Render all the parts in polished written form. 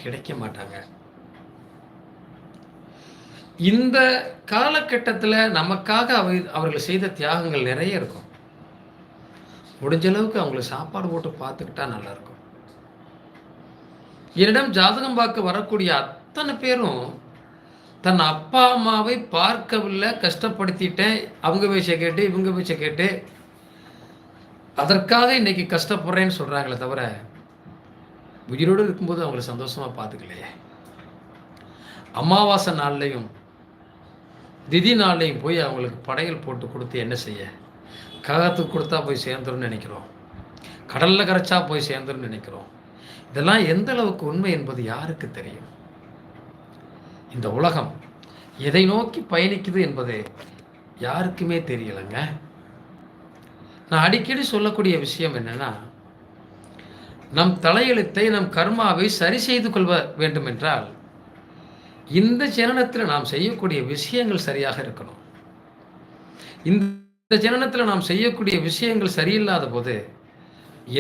கிடைக்க மாட்டாங்க. இந்த காலகட்டத்தில நமக்காக அவர்கள் செய்த தியாகங்கள் நிறைய இருக்கும். முடிஞ்ச அளவுக்கு அவங்களுக்கு சாப்பாடு போட்டு பார்த்துக்கிட்டா நல்லாயிருக்கும். என்னிடம் ஜாதகம் பார்க்க வரக்கூடிய அத்தனை பேரும் தன் அப்பா அம்மாவை பார்க்கவில்லை, கஷ்டப்படுத்திட்டேன், அவங்க பேச்சை கேட்டு இவங்க பேச்சை கேட்டு அதற்காக இன்னைக்கு கஷ்டப்படுறேன்னு சொல்றாங்களே தவிர, உயிரோடு இருக்கும்போது அவங்கள சந்தோஷமா பார்த்துக்கலையே. அமாவாசை நாள்லையும் திதி நாள்லையும் போய் அவங்களுக்கு படையல் போட்டு கொடுத்து என்ன செய்ய? காகத்துக்கு கொடுத்தா போய் சேர்ந்துரும்னு நினைக்கிறோம், கடல்ல கரைச்சா போய் சேர்ந்துரும்னு நினைக்கிறோம். இதெல்லாம் எந்த அளவுக்கு உண்மை என்பது யாருக்கு தெரியும்? இந்த உலகம் எதை நோக்கி பயணிக்குது என்பது யாருக்குமே தெரியலைங்க. நான் அடிக்கடி சொல்லக்கூடிய விஷயம் என்னன்னா, நம் தலையெழுத்தை, நம் கர்மாவை சரி செய்து கொள்ள வேண்டும் என்றால் இந்த ஜனனத்தில் நாம் செய்யக்கூடிய விஷயங்கள் சரியாக இருக்கணும். இந்த ஜனனத்தில் நாம் செய்யக்கூடிய விஷயங்கள் சரியில்லாத போது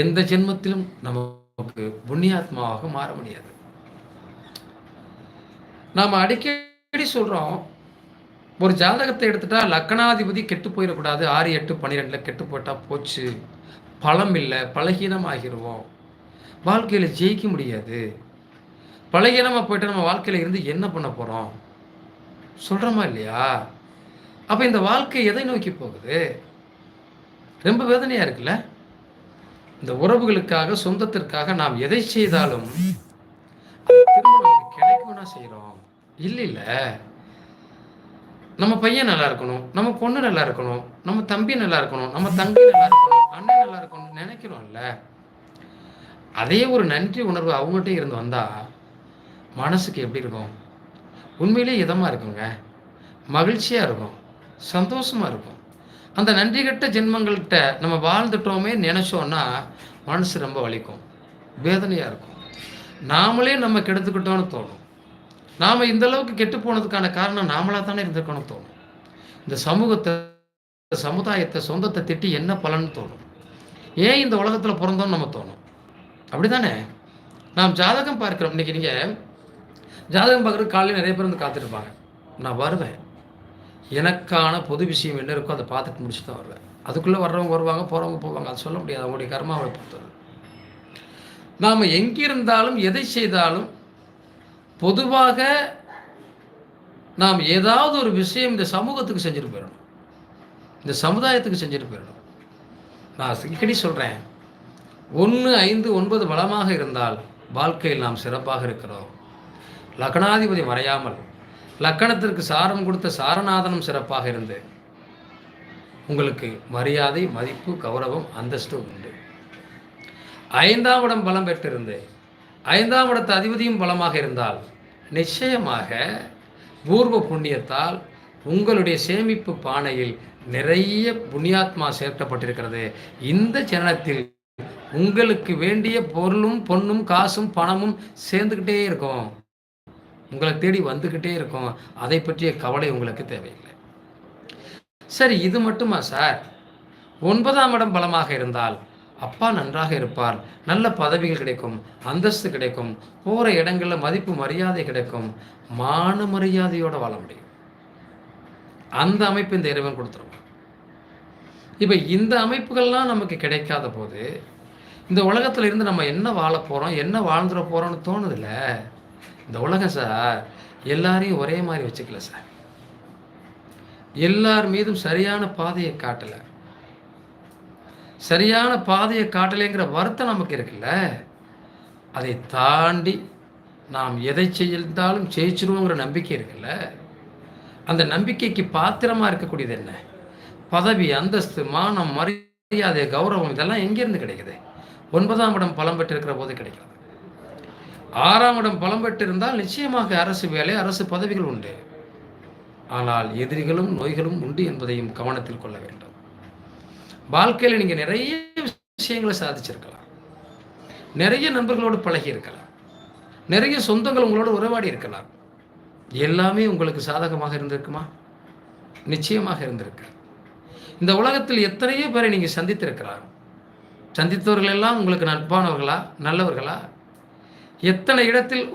எந்த ஜென்மத்திலும் நமக்கு புண்ணியாத்மாவாக மாற முடியாது. நாம் அடிக்கடி சொல்றோம், ஒரு ஜாதகத்தை எடுத்துட்டா லக்னாதிபதி கெட்டு போயிடக்கூடாது, 6, 8, 12 கெட்டு போட்டா போச்சு, பலம் இல்லை, பலகீனம் ஆகிருவோம், வாழ்க்கையில் ஜெயிக்க முடியாது, பலகீனமாக போயிட்டு நம்ம வாழ்க்கையில் இருந்து என்ன பண்ண போகிறோம் சொல்கிறோமா இல்லையா? அப்போ இந்த வாழ்க்கை எதை நோக்கி போகுது? ரொம்ப வேதனையாக இருக்குல்ல? இந்த உறவுகளுக்காக, சொந்தத்திற்காக நாம் எதை செய்தாலும் திரும்ப நமக்கு கிடைக்கும்னா செய்கிறோம். இல்லை, நம்ம பையன் நல்லா இருக்கணும், நம்ம பொண்ணு நல்லா இருக்கணும், நம்ம தம்பி நல்லா இருக்கணும், நம்ம தங்கி நல்லா இருக்கணும், அண்ணன் நல்லா இருக்கணும் நினைக்கிறோம்ல. அதே ஒரு நன்றி உணர்வு அவங்ககிட்ட இருந்து வந்தா மனசுக்கு எப்படி இருக்கும்? உண்மையிலே இதமாக இருக்குங்க, மகிழ்ச்சியாக இருக்கும், சந்தோஷமாக இருக்கும். அந்த நன்றி கட்ட ஜென்மங்கள்கிட்ட நம்ம வாழ்ந்துட்டோமே நினச்சோன்னா மனசு ரொம்ப வலிக்கும், வேதனையாக இருக்கும். நாமளே நம்ம கெடுத்துக்கிட்டோன்னு தோணும். நாம் இந்த அளவுக்கு கெட்டு போனதுக்கான காரணம் நாமளாக தானே இருந்திருக்கோன்னு தோணும். இந்த சமூகத்தை, சமுதாயத்தை, சொந்தத்தை திட்டி என்ன பலன்னு தோணும். ஏன் இந்த உலகத்தில் பிறந்தோன்னு நம்ம தோணும். அப்படி தானே? நாம் ஜாதகம் பார்க்கிறோம். இன்றைக்கி நீங்கள் ஜாதகம் பார்க்குறது காலையில் நிறைய பேர் வந்து காத்துட்ருப்பாங்க. நான் வருவேன், எனக்கான பொது விஷயம் என்ன இருக்கோ அதை பார்த்துட்டு முடிச்சு தான் வருவேன். அதுக்குள்ளே வர்றவங்க வருவாங்க, போகிறவங்க போவாங்க, அது சொல்ல முடியாது, அவங்களுடைய கர்மாவை பொறுத்தது. நாம் எங்கிருந்தாலும் எதை செய்தாலும் பொதுவாக நாம் ஏதாவது ஒரு விஷயம் இந்த சமூகத்துக்கு செஞ்சுட்டு போயிடணும், இந்த சமுதாயத்துக்கு செஞ்சுட்டு போயிடணும். நான் அடிக்கடி சொல்கிறேன், 1, 5, 9 பலமாக இருந்தால் வாழ்க்கையில் நாம் சிறப்பாக இருக்கிறோம். லக்னாதிபதி மறையாமல் லக்கணத்திற்கு சாரம் கொடுத்த சாரநாதனும் சிறப்பாக இருந்து உங்களுக்கு மரியாதை, மதிப்பு, கௌரவம், அந்தஸ்து உண்டு. 5ஆம் இடம் பலம் பெற்றிருந்து 5ஆம் இடத்து அதிபதியும் பலமாக இருந்தால் நிச்சயமாக பூர்வ புண்ணியத்தால் உங்களுடைய சேமிப்பு பானையில் நிறைய புண்ணியாத்மா சேர்க்கப்பட்டிருக்கிறது. இந்த ஜனனத்தில் உங்களுக்கு வேண்டிய பொருளும் பொண்ணும் காசும் பணமும் சேர்ந்துக்கிட்டே இருக்கும், உங்களை தேடி வந்துக்கிட்டே இருக்கும். அதை பற்றிய கவலை உங்களுக்கு தேவையில்லை. சரி, இது மட்டுமா சார்? 9ஆம் இடம் பலமாக இருந்தால் அப்பா நன்றாக இருப்பார், நல்ல பதவிகள் கிடைக்கும், அந்தஸ்து கிடைக்கும், போகிற இடங்களில் மதிப்பு மரியாதை கிடைக்கும், மான மரியாதையோடு வாழ முடியும். அந்த அமைப்பு இந்த இறைவன் கொடுத்துருவான். இப்போ இந்த அமைப்புகள்லாம் நமக்கு கிடைக்காத போது இந்த உலகத்தில் இருந்து நம்ம என்ன வாழ போகிறோம், என்ன வாழ்ந்துட போகிறோம்னு தோணுதில்ல. இந்த உலகம் சார் எல்லாரையும் ஒரே மாதிரி வச்சுக்கல சார், எல்லார் மீதும் சரியான பாதையை காட்டலை. சரியான பாதையை காட்டலைங்கிற வருத்தம் நமக்கு இருக்குல்ல, அதை தாண்டி நாம் எதை செய்தாலும் ஜெயிச்சிருவோங்கிற நம்பிக்கை இருக்குல்ல. அந்த நம்பிக்கைக்கு பாத்திரமாக இருக்கக்கூடியது என்ன? பதவி, அந்தஸ்து, மானம், மரியாதை, கௌரவம், இதெல்லாம் எங்கேருந்து கிடைக்குது? 9ஆம் இடம் பலம் பெற்றிருக்கிற போது கிடைக்கிறது. 6ஆம் இடம் பலம் பெற்றிருந்தால் நிச்சயமாக அரசு வேலை, அரசு பதவிகள் உண்டு. ஆனால் எதிரிகளும் நோய்களும் உண்டு என்பதையும் கவனத்தில் கொள்ள வேண்டும். வாழ்க்கையில் நீங்கள் நிறைய விஷயங்களை சாதிச்சிருக்கலாம், நிறைய நண்பர்களோடு பழகி இருக்கலாம், நிறைய சொந்தங்கள் உங்களோடு உறவாடி இருக்கலாம். எல்லாமே உங்களுக்கு சாதகமாக இருந்திருக்குமா? நிச்சயமாக இருந்திருக்கு. இந்த உலகத்தில் எத்தனையோ பேரை நீங்கள் சந்தித்திருக்கிறார். சந்தித்தவர்கள் எல்லாம் உங்களுக்கு நட்பானவர்களா, நல்லவர்களா? எத்தனை இடத்தில்